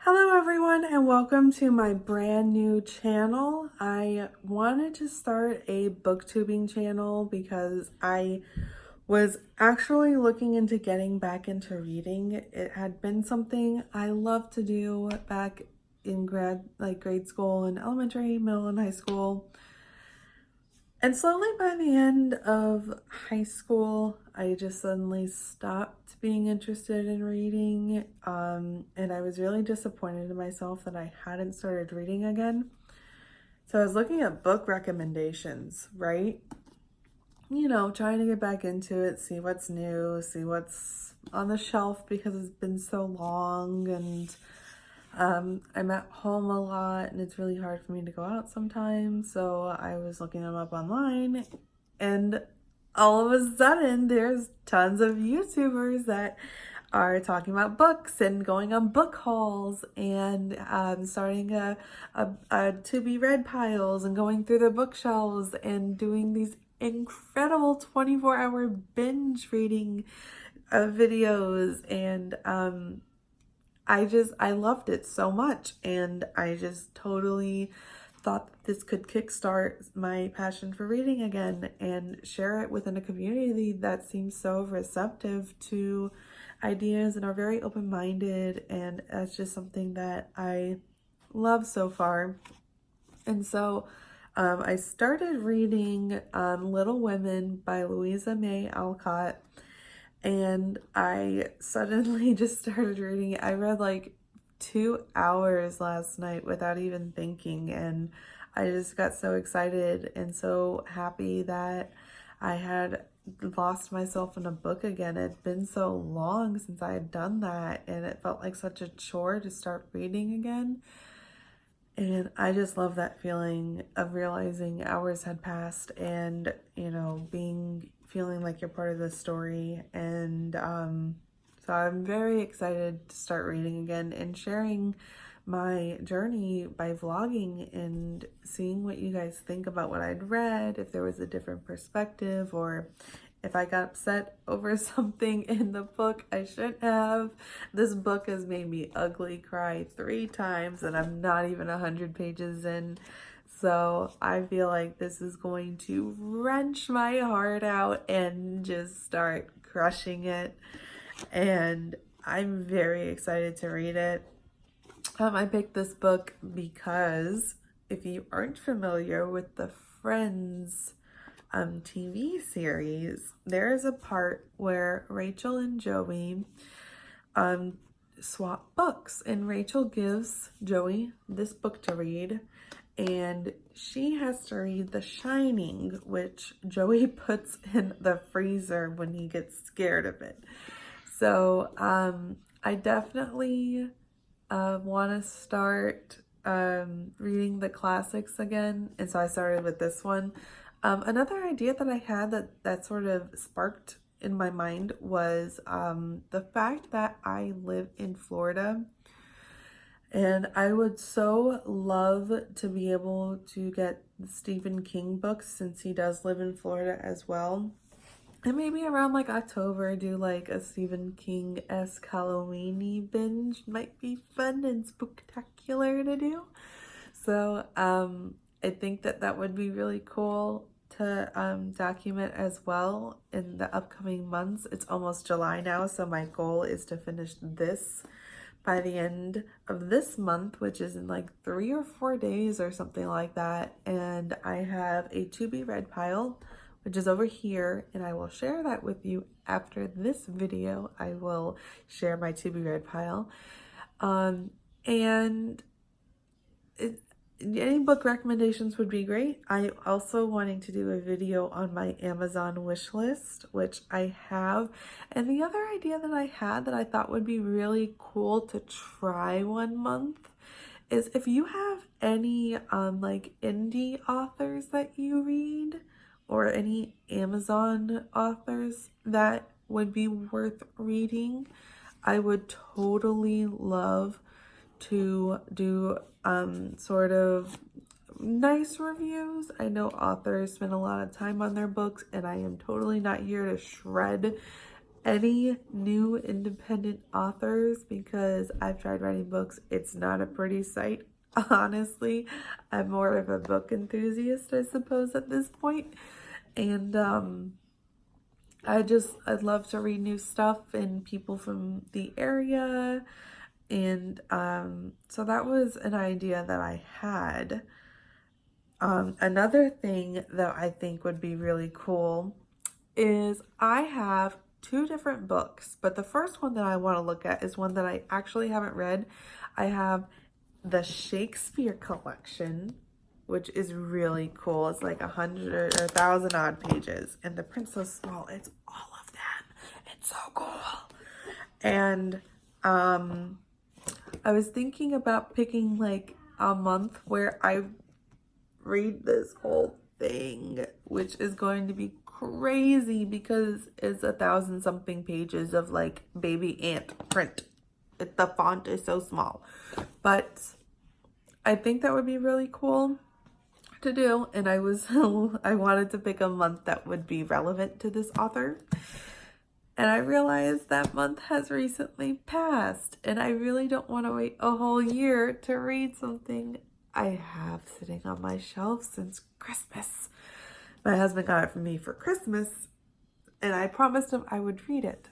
Hello everyone and welcome to my brand new channel. I wanted to start a booktubing channel because I was actually looking into getting back into reading. It had been something I loved to do back in grade school and elementary, middle and high school. And slowly by the end of high school, I just suddenly stopped being interested in reading. And I was really disappointed in myself that I hadn't started reading again. So I was looking at book recommendations, right? You know, trying to get back into it, see what's new, see what's on the shelf because it's been so long and I'm at home a lot and it's really hard for me to go out sometimes. So I was looking them up online and all of a sudden there's tons of YouTubers that are talking about books and going on book hauls and starting a to be read piles and going through their bookshelves and doing these incredible 24-hour binge reading videos. And I loved it so much, and I just totally thought that this could kickstart my passion for reading again and share it within a community that seems so receptive to ideas and are very open-minded, and that's just something that I love so far. And so I started reading Little Women by Louisa May Alcott, and I suddenly just started reading it. I read like 2 hours last night without even thinking, and I just got so excited and so happy that I had lost myself in a book again. It'd been so long since I had done that, and it felt like such a chore to start reading again. And I just love that feeling of realizing hours had passed and, you know, feeling like you're part of the story. And so I'm very excited to start reading again and sharing my journey by vlogging and seeing what you guys think about what I'd read, if there was a different perspective, or if I got upset over something in the book I shouldn't have. This book has made me ugly cry 3 times and I'm not even 100 pages in. So I feel like this is going to wrench my heart out and just start crushing it. And I'm very excited to read it. I picked this book because if you aren't familiar with the Friends TV series, there is a part where Rachel and Joey swap books, and Rachel gives Joey this book to read, and she has to read The Shining, which Joey puts in the freezer when he gets scared of it. So I definitely want to start reading the classics again, and so I started with this one. Another idea that I had that sort of sparked in my mind was the fact that I live in Florida, and I would so love to be able to get the Stephen King books since he does live in Florida as well. And maybe around like October, do like a Stephen King-esque Halloween-y binge. Might be fun and spectacular to do. So I think that would be really cool to document as well in the upcoming months. It's almost July now, so my goal is to finish this by the end of this month, which is in like 3 or 4 days or something like that. And I have a to be read pile, which is over here, and I will share that with you after this video. I will share my to be read pile. And any book recommendations would be great. I also wanting to do a video on my Amazon wish list, which I have. And the other idea that I had that I thought would be really cool to try one month is if you have any like indie authors that you read, or any Amazon authors that would be worth reading, I would totally love to do sort of nice reviews. I know authors spend a lot of time on their books, and I am totally not here to shred any new independent authors, because I've tried writing books. It's not a pretty sight, honestly. I'm more of a book enthusiast, I suppose, at this point. And I'd love to read new stuff and people from the area. And so that was an idea that I had. Another thing that I think would be really cool is I have two different books, but the first one that I want to look at is one that I actually haven't read. I have the Shakespeare collection, which is really cool. It's like 100 or 1,000 odd pages, and the print's so small. It's all of them. It's so cool. And I was thinking about picking like a month where I read this whole thing, which is going to be crazy because it's 1,000 something pages of like baby ant print. The font is so small, but I think that would be really cool to do. And I wanted to pick a month that would be relevant to this author. And I realized that month has recently passed, and I really don't want to wait a whole year to read something I have sitting on my shelf since Christmas. My husband got it for me for Christmas, and I promised him I would read it,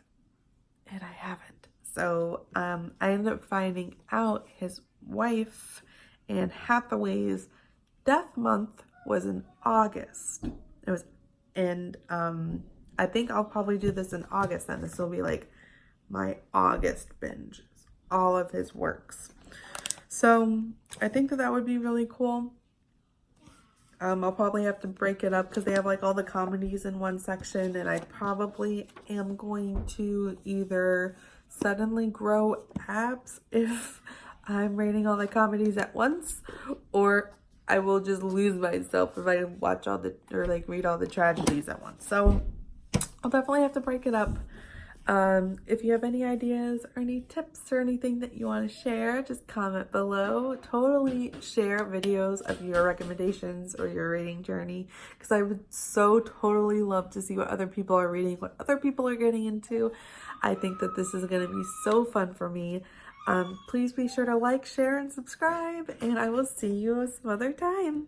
and I haven't. So I ended up finding out his wife Anne Hathaway's death month was in August. It was, and I think I'll probably do this in August, and this will be like my August binge, all of his works. So I think that would be really cool. I'll probably have to break it up because they have like all the comedies in one section, and I probably am going to either suddenly grow abs if I'm reading all the comedies at once, or I will just lose myself if I watch all the, or like read all the tragedies at once. So I'll definitely have to break it up. If you have any ideas or any tips or anything that you want to share, just comment below. Totally share videos of your recommendations or your reading journey, because I would so totally love to see what other people are reading, what other people are getting into. I think that this is going to be so fun for me. Please be sure to like, share, and subscribe, and I will see you some other time.